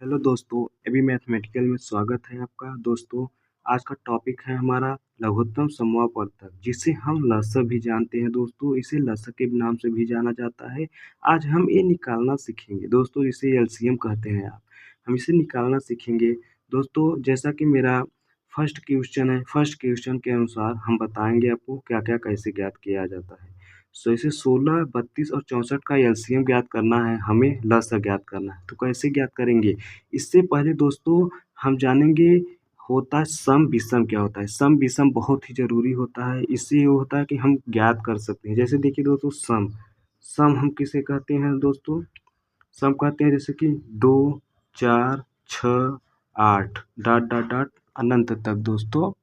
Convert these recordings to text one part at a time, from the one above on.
Hello दोस्तों, अभी mathematical में स्वागत है आपका। दोस्तों, आज का टॉपिक है हमारा लघुत्तम समूहपवर्तक, जिसे हम लसअ भी जानते हैं। दोस्तों, इसे लसअ के नाम से भी जाना जाता है। आज हम ये निकालना सीखेंगे। दोस्तों, इसे एलसीएम कहते हैं आप। हम इसे निकालना सीखेंगे। दोस्तों, जैसा कि मेरा फर्स्ट क्वेश्चन है, फर्स्ट क्वेश्चन के अनुसार हम बताएंगे आपको क्या क्या कैसे ज्ञात किया जाता है। इसे 16, 32 और 64 का एलसीएम ज्ञात करना है, हमें लसअ ज्ञात करना है। तो कैसे ज्ञात करेंगे? इससे पहले दोस्तों हम जानेंगे होता है सम विषम क्या होता है। सम विषम बहुत ही ज़रूरी होता है। इससे ये होता है कि हम ज्ञात कर सकते हैं। जैसे देखिए दोस्तों, सम सम हम किसे कहते हैं दोस्तों? सम कहते हैं जैसे कि 2, 4, 6, 8 डॉट डॉट डॉट अनंत तक।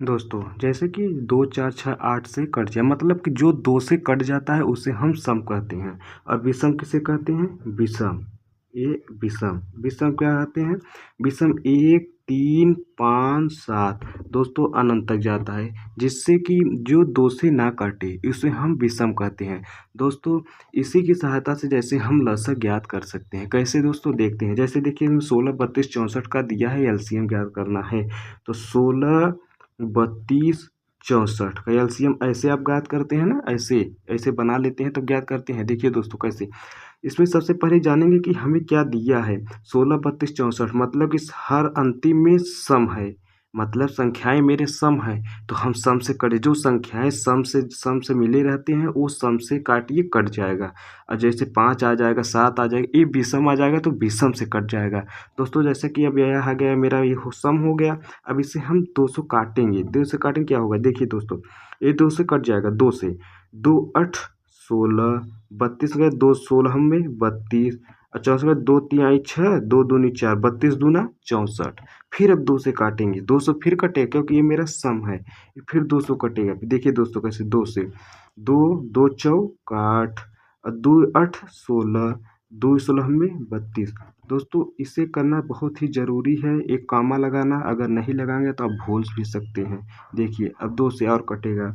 दोस्तों जैसे कि 2, 4, 6, 8 से कट जाए, मतलब कि जो 2 से कट जाता है उसे हम सम कहते हैं। और विषम किसे कहते हैं? विषम। ये विषम विषम क्या कहते हैं? विषम 1, 3, 5, 7 दोस्तों अनंत तक जाता है, जिससे कि जो 2 से ना कटे उसे हम विषम कहते हैं। दोस्तों, इसी की सहायता से जैसे हम लसअ ज्ञात कर सकते हैं। कैसे दोस्तों? देखते हैं। जैसे देखिए 16, 32, 64 का दिया है, एलसीएम ज्ञात करना है। तो 16, 32, 64 का एलसीएम ऐसे आप ज्ञात करते हैं ना, ऐसे ऐसे बना लेते हैं तब ज्ञात करते हैं। देखिए दोस्तों कैसे, इसमें सबसे पहले जानेंगे कि हमें क्या दिया है। 16, 32, 64 मतलब इस हर अंतिम में सम है, मतलब संख्याएं मेरे सम है। तो हम सम से कटे, जो संख्याएं सम से मिले रहते हैं वो सम से काटिए कट जाएगा। और जैसे 5 आ जाएगा, 7 आ जाएगा, ये विषम आ जाएगा तो विषम से कट जाएगा। दोस्तों जैसे कि अब यह आ गया मेरा, ये सम हो गया। अब इसे हम 2 से काटेंगे, 2 से काटेंगे क्या होगा? देखिए दोस्तों, ये 2 से कट जाएगा, 2 से 2 8 16, 32 गए 2 16 में 32 और 64 गए 2 3 आई 6, 2 दूनी 4, 32 दूना 64। फिर अब 2 से काटेंगे, 2 से फिर कटेगा क्योंकि ये मेरा सम है। फिर 200 कटेगा। देखिए दोस्तों कैसे, 2 से 2 2 चौक 8 और 2 8 16, 2 16 में 32। दोस्तों इसे करना बहुत ही ज़रूरी है, एक कामा लगाना। अगर नहीं लगाएंगे तो आप भूल भी सकते हैं। देखिए अब 2 से और कटेगा,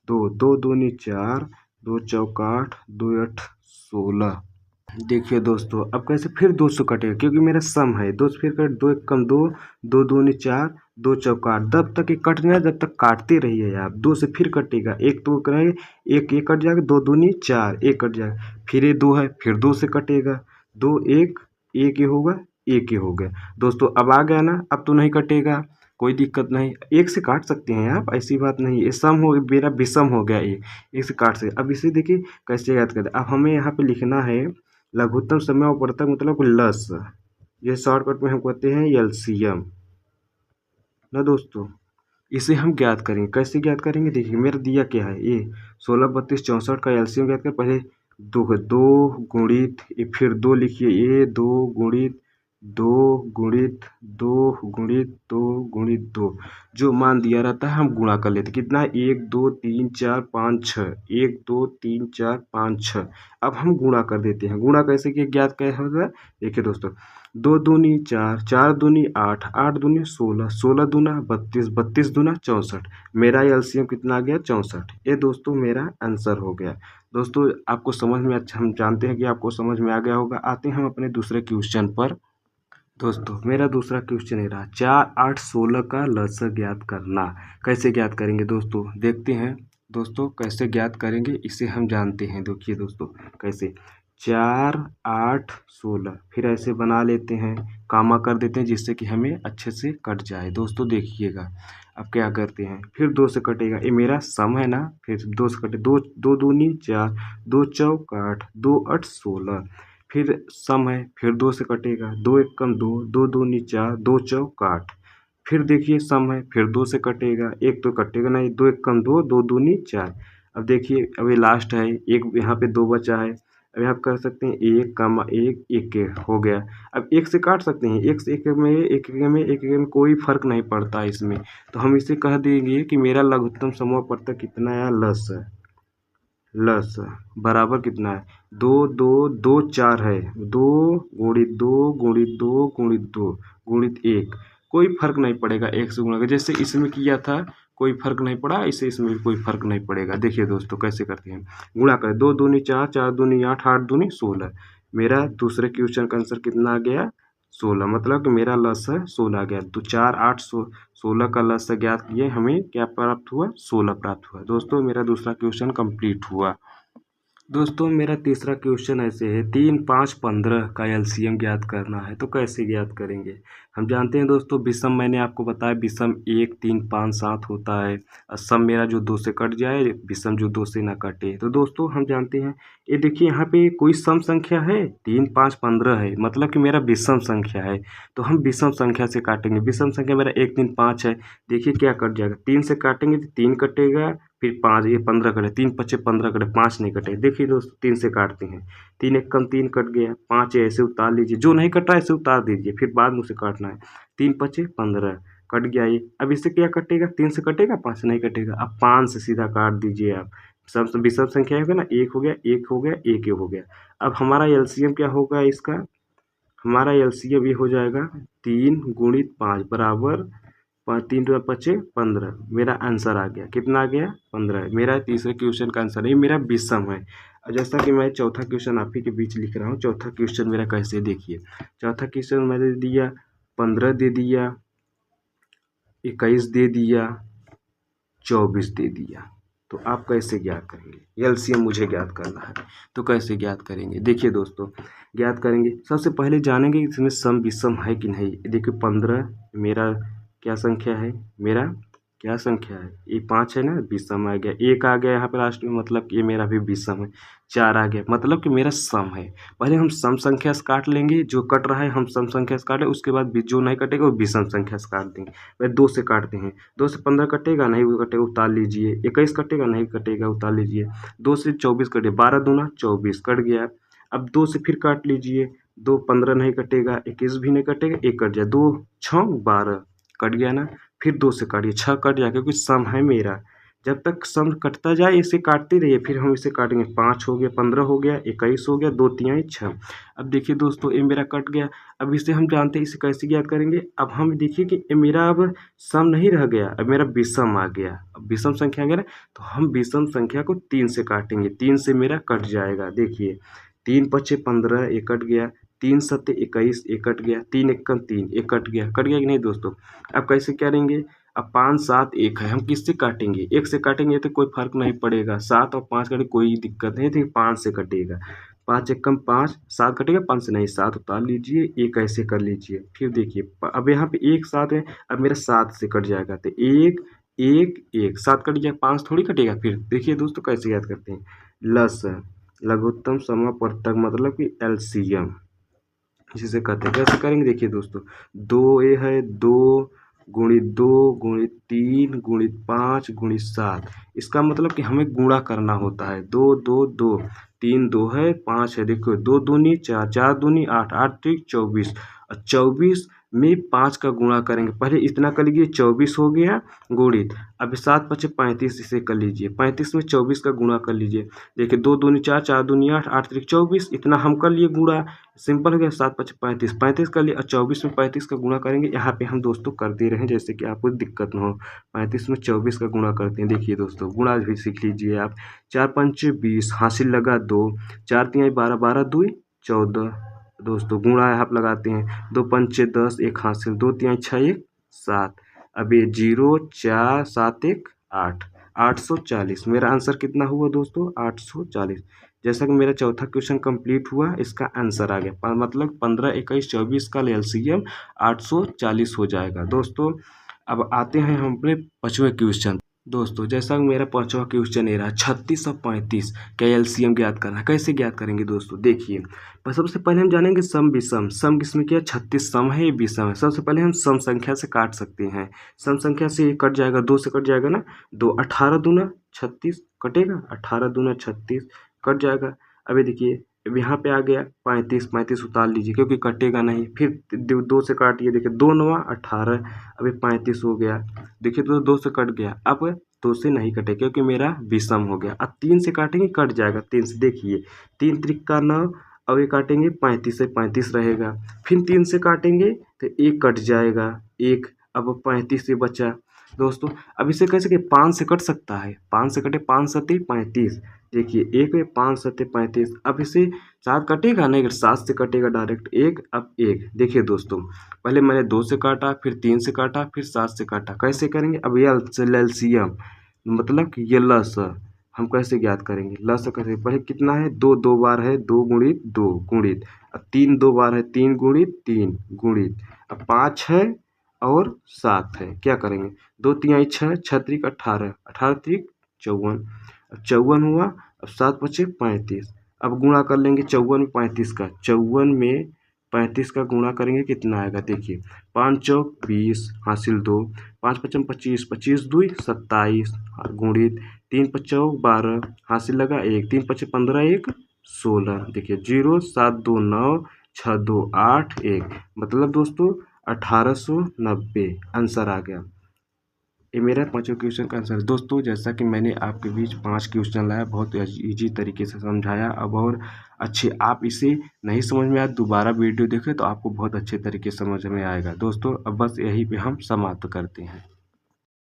2 2 दूनी 4, 2 चौक 8, 2 8 16। देखिए दोस्तों अब कैसे फिर 2 से कटेगा क्योंकि मेरा सम है। 2 से फिर कट, 2 एक कम 2, 2 दूनी 4, 2 चौक 8। जब तक ये कट नहीं, जब तक काटते रहिए आप। 2 से फिर कटेगा, एक तो करेंगे, एक एक कट जाएगा, 2 दूनी 4, एक कट जाएगा। फिर ये 2 है, फिर 2 से कटेगा, 2 1 1 ये होगा, एक ये हो गया। दोस्तों अब आ गया ना, अब तो नहीं कटेगा, कोई दिक्कत नहीं। एक से काट सकते हैं आप, ऐसी बात नहीं। ये सम हो, मेरा विषम हो गया ये, एक से काट सकते। अब इसे देखिए कैसे याद करते। अब हमें यहाँ पे लिखना है लघुत्तम समूहपवर्तक मतलब लसअ, ये शॉर्टकट में हम कहते हैं एलसीएम ना दोस्तों। इसे हम ज्ञात करेंगे। कैसे ज्ञात करेंगे? देखिए मेरा दिया क्या है, ये 16, 32, 64 का एलसीएम ज्ञात कर। पहले 2 गुणित फिर 2 लिखिए, ये 2 गुणित 2 गुणित 2 गुणित 2 गुणित 2, जो मान दिया रहता है हम गुणा कर लेते। कितना? 1 2 3 4 5 6, 1 2 3 4 5 6। अब हम गुणा कर देते हैं। गुणा कैसे किया, ज्ञात कैसे होगा? देखिए दोस्तों, 2 दूनी 4, 4 दूनी 8, 8 दूनी 16, 16 दूना 32, 32 दूना 64। मेरा एलसीएम कितना आ गया? 64। ये दोस्तों मेरा आंसर हो गया। दोस्तों आपको समझ में, अच्छा हम जानते हैं कि आपको समझ में आ गया होगा। आते हैं हम अपने दूसरे क्वेश्चन पर। दोस्तों मेरा दूसरा क्वेश्चन है रहा 4 8 16 का लसअ ज्ञात करना। कैसे ज्ञात करेंगे दोस्तों? देखते हैं दोस्तों कैसे ज्ञात करेंगे, इसे हम जानते हैं। देखिए दोस्तों कैसे, 4 8 16 फिर ऐसे बना लेते हैं, कामा कर देते हैं जिससे कि हमें अच्छे से कट जाए। दोस्तों देखिएगा अब क्या करते हैं, फिर 2 से कटेगा, ये मेरा सम है ना। फिर 2 से कटे, 2 2 दूनी 4, 2 चौक 8, 2 8 16। फिर सम है, फिर 2 से कटेगा, 2 एक कम 2, 2 दूनी 4, 2 चौक 8। फिर देखिए सम है, फिर 2 से कटेगा, एक तो कटेगा नहीं, 2 एक कम 2, 2 दूनी 4। अब देखिए अब ये लास्ट है, एक यहाँ पे 2 बचा है। अब यहाँ कर सकते हैं 1 कमा 1 1 हो गया। अब 1 से काट सकते हैं, 1 से 1 में 1 1 में कोई फर्क नहीं पड़ता इसमें। तो हम इसे कह देंगे कि मेरा लघुत्तम समूहपवर्तक कितना है? लसअ। लसअ बराबर कितना है? 2 2 2 4 है, 2 गुणित 2 गुणित 2 गुणित 2 गुणित 1। कोई फर्क नहीं पड़ेगा 1 से गुणा कर, जैसे इसमें किया था कोई फर्क नहीं पड़ा, इसे इसमें भी कोई फर्क नहीं पड़ेगा। देखिए दोस्तों कैसे करते हैं, गुणा करें, 2 दूनी 4, 4 दूनी 8, 8 दूनी 16। मेरा दूसरे क्वेश्चन का आंसर कितना आ गया? 16, मतलब कि मेरा लसागु 16 गया। तो 4 8 16 का लसागु ज्ञात किए, हमें क्या प्राप्त हुआ? 16 प्राप्त हुआ। दोस्तों मेरा दूसरा क्वेश्चन कंप्लीट हुआ। दोस्तों मेरा तीसरा क्वेश्चन ऐसे है, 3 5 15 का एलसीएम ज्ञात करना है। तो कैसे ज्ञात करेंगे? हम जानते हैं दोस्तों, विषम मैंने आपको बताया, विषम 1 3 5 7 होता है और सम मेरा जो 2 से कट जाए, विषम जो 2 से ना कटे। तो दोस्तों हम जानते हैं, ये देखिए यहाँ पे कोई सम संख्या है, 3 5 15 है, मतलब कि मेरा विषम संख्या है। तो हम विषम संख्या से काटेंगे। विषम संख्या मेरा 1 3 5 है। देखिए क्या कट जाएगा, 3 से काटेंगे तो 3 कटेगा, फिर 5, ये 15 कटे, 3 पचे 15 कटे, 5 नहीं कटे। देखिए दोस्तों 3 से काटते हैं, 3 एक कम 3 कट गया, 5 है ऐसे उतार लीजिए, जो नहीं कट रहा है ऐसे उतार दीजिए, फिर बाद में उसे काटना है। 3 पचे 15 कट गया ये। अब इससे क्या कटेगा? 3 से कटेगा, 5 से नहीं कटेगा। अब 5 से सीधा काट दीजिए आप। सब विषम संख्या होगा ना, 1 हो गया, 1 हो गया, 1 हो गया। अब हमारा एलसीएम क्या होगा इसका? हमारा एलसीएम ये हो जाएगा 3 गुणित 5 बराबर 5, 3 2 पचे 15। मेरा आंसर आ गया, कितना आ गया? 15। मेरा तीसरे क्वेश्चन का आंसर है, मेरा विषम है। और जैसा कि मैं चौथा क्वेश्चन आप ही के बीच लिख रहा हूँ, चौथा क्वेश्चन मेरा कैसे देखिए। चौथा क्वेश्चन मैंने दे दिया, 15 दे दिया, 21 दे दिया, 24 दे दिया। तो आप कैसे ज्ञात करेंगे? एलसीएम मुझे ज्ञात करना है। तो कैसे ज्ञात करेंगे? देखिए दोस्तों, ज्ञात करेंगे, सबसे पहले जानेंगे इसमें सम विषम है कि नहीं। देखिए 15 मेरा क्या संख्या है? मेरा क्या संख्या है? ये 5 है ना, विषम आ गया। 1 आ गया यहाँ पे लास्ट में, मतलब कि ये मेरा भी विषम है। 4 आ गया, मतलब कि मेरा सम है। पहले हम सम संख्या से काट लेंगे, जो कट रहा है हम सम संख्या से काटें, उसके बाद जो नहीं कटेगा वो विषम संख्या से काट देंगे। पहले 2 से काटते हैं, 2 से 15 कटेगा, नहीं कटेगा, उतार लीजिए। 21 कटेगा, नहीं कटेगा, उतार लीजिए। 2 से 24 कटे, 12 दूना 24 कट गया। अब 2 से फिर काट लीजिए, 2 15 नहीं कटेगा, 21 भी नहीं कटेगा, 1 कट जाए, 2 6 12 कट गया ना। फिर 2 से काटिए, 6 कट जाए, क्योंकि सम है मेरा। जब तक सम कटता जाए इसे काटते रहिए, फिर हम इसे काटेंगे। 5 हो गया, 15 हो गया, 21 हो गया, 2 तिहाई 6। अब देखिए दोस्तों ये मेरा कट गया। अब इसे हम जानते हैं, इसे कैसे ज्ञात करेंगे। अब हम देखिए कि ये मेरा अब सम नहीं रह गया, अब मेरा विषम आ गया। अब विषम संख्या आ गया ना, तो हम विषम संख्या को 3 से काटेंगे। 3 से मेरा कट जाएगा। देखिए 3 पचे 15, ये कट गया। 3 सत्ते 21, ये कट गया। 3 एकम 3, ये कट गया। कट गया कि नहीं दोस्तों? अब कैसे करेंगे? अब 5 7 1 है, हम किससे काटेंगे? 1 से काटेंगे तो कोई फर्क नहीं पड़ेगा। 7 और 5 काटेंगे कोई दिक्कत नहीं, तो 5 से कटेगा। 5 एकम 5, 7 कटेगा, 5 से नहीं, 7 उतार लीजिए, 1 ऐसे कर लीजिए। फिर देखिए अब यहाँ पे 1 7 है, अब मेरा 7 से कट जाएगा, तो 1 1 1 7 कट गया, 5 थोड़ी कटेगा। फिर देखिए दोस्तों कैसे याद करते हैं। लस लघुत्तम समापवर्तक, मतलब कि एलसीएम जिसे कहते हैं। कैसे करेंगे? देखिए दोस्तों, 2 ये है, 2 गुणित 2 गुणित 3 गुणित 5 गुणित 7। इसका मतलब कि हमें गुणा करना होता है। 2 2 2, 3 2 है, 5 है। देखो 2 दूनी 4, 4 दूनी 8, 8 त्रिक 24, और 24 में 5 का गुणा करेंगे। पहले इतना कर लीजिए, 24 हो गया गुणित। अब 7 पचे 35, इसे कर लीजिए। 35 में 24 का गुणा कर लीजिए। देखिए 2 दूनी 4, 4 दूनी 8, 8 त्रिक 24, इतना हम कर लिए गुणा। सिंपल हो गया। 7 पचे 35, 35 कर लिए, और 24 में 35 का गुणा करेंगे। यहाँ पे हम दोस्तों कर दे रहे हैं, जैसे कि आपको दिक्कत ना हो। 35 में 24 का गुणा करते हैं। देखिए दोस्तों, गुणा भी सीख लीजिए आप। 4 पंचे 20, हासिल लगा 2, 4 तिहाई 12, 12 दूई 14। दोस्तों गुणा आप लगाते हैं। 2 पंचे 10, 1 हासिल, 2 तिहाई 6 1 7। अब ये 0 4 7 1 8, 840। मेरा आंसर कितना हुआ दोस्तों? 840। जैसा कि मेरा चौथा क्वेश्चन कंप्लीट हुआ, इसका आंसर आ गया, मतलब 15 21 24 का एलसीएम 840 हो जाएगा दोस्तों। अब आते हैं हम अपने पांचवें क्वेश्चन। दोस्तों जैसा कि मेरा पांचवा क्वेश्चन ये रहा, 36 और 35 का एलसीएम ज्ञात करना। कैसे ज्ञात करेंगे दोस्तों? देखिए सबसे पहले हम जानेंगे सम विषम। सम किसमें क्या? 36 सम है, ये विषम है। सबसे पहले हम सम संख्या से काट सकते हैं। सम संख्या से ये कट जाएगा, 2 से कट जाएगा ना। 2 18 दूना 36 कटेगा, 18 दूना 36 कट जाएगा। अभी देखिए अब यहाँ पे आ गया 35, 35 उतार लीजिए, क्योंकि कटेगा नहीं। फिर 2 से काटिए, देखिए 2 9 18, अभी 35 हो गया। देखिए तो 2 से कट गया। अब 2 से नहीं कटे, क्योंकि मेरा विषम हो गया। अब 3 से काटेंगे, कट जाएगा। 3 से देखिए, 3 त्रिक का 9, अब ये काटेंगे 35 से 35 रहेगा। फिर 3 से काटेंगे तो 1 कट जाएगा, 1। अब 35 से बचा दोस्तों। अब इसे कैसे कि 5 से कट सकता है, 5 से कटे, 5 सत्ते 35, देखिए 1 में 5 सत्ते 35। अब इसे 7 कटेगा नहीं, अगर 7 से कटेगा डायरेक्ट 1, अब 1। देखिए दोस्तों, पहले मैंने 2 से काटा, फिर 3 से काटा, फिर 7 से काटा। कैसे करेंगे? अब ये एलसीएम मतलब कि ये लस हम कैसे ज्ञात करेंगे? लस कैसे? पहले कितना है? 2 2 बार है, 2 गुणित 2 गुणित। अब 3 2 बार है, 3 गुणित 3 गुणित। अब 5 है और 7 है, क्या करेंगे? 2 तिहाई 6, 6 त्रिक 18, 18 त्रिक 54। अब 54 हुआ, अब 7 बचे 35। अब गुणा कर लेंगे 54 में 35 का। 54 में 35 का गुणा करेंगे, कितना आएगा? देखिए 5 चौक 20 हासिल 2, 5 पचम 25, 25 दूई 27 गुणित 3 पचौक 12 हासिल लगा 1, 3 पचे 15 1 16। देखिए 0 7 2 9 6 2 8 1, मतलब दोस्तों 1890 आंसर आ गया। ये मेरा पाँचों क्वेश्चन का आंसर है। दोस्तों जैसा कि मैंने आपके बीच 5 क्वेश्चन लाया, बहुत ईजी तरीके से समझाया। अब और अच्छे आप इसे नहीं समझ में आया, दोबारा वीडियो देखें तो आपको बहुत अच्छे तरीके से समझ में आएगा। दोस्तों अब बस यहीं पे हम समाप्त करते हैं।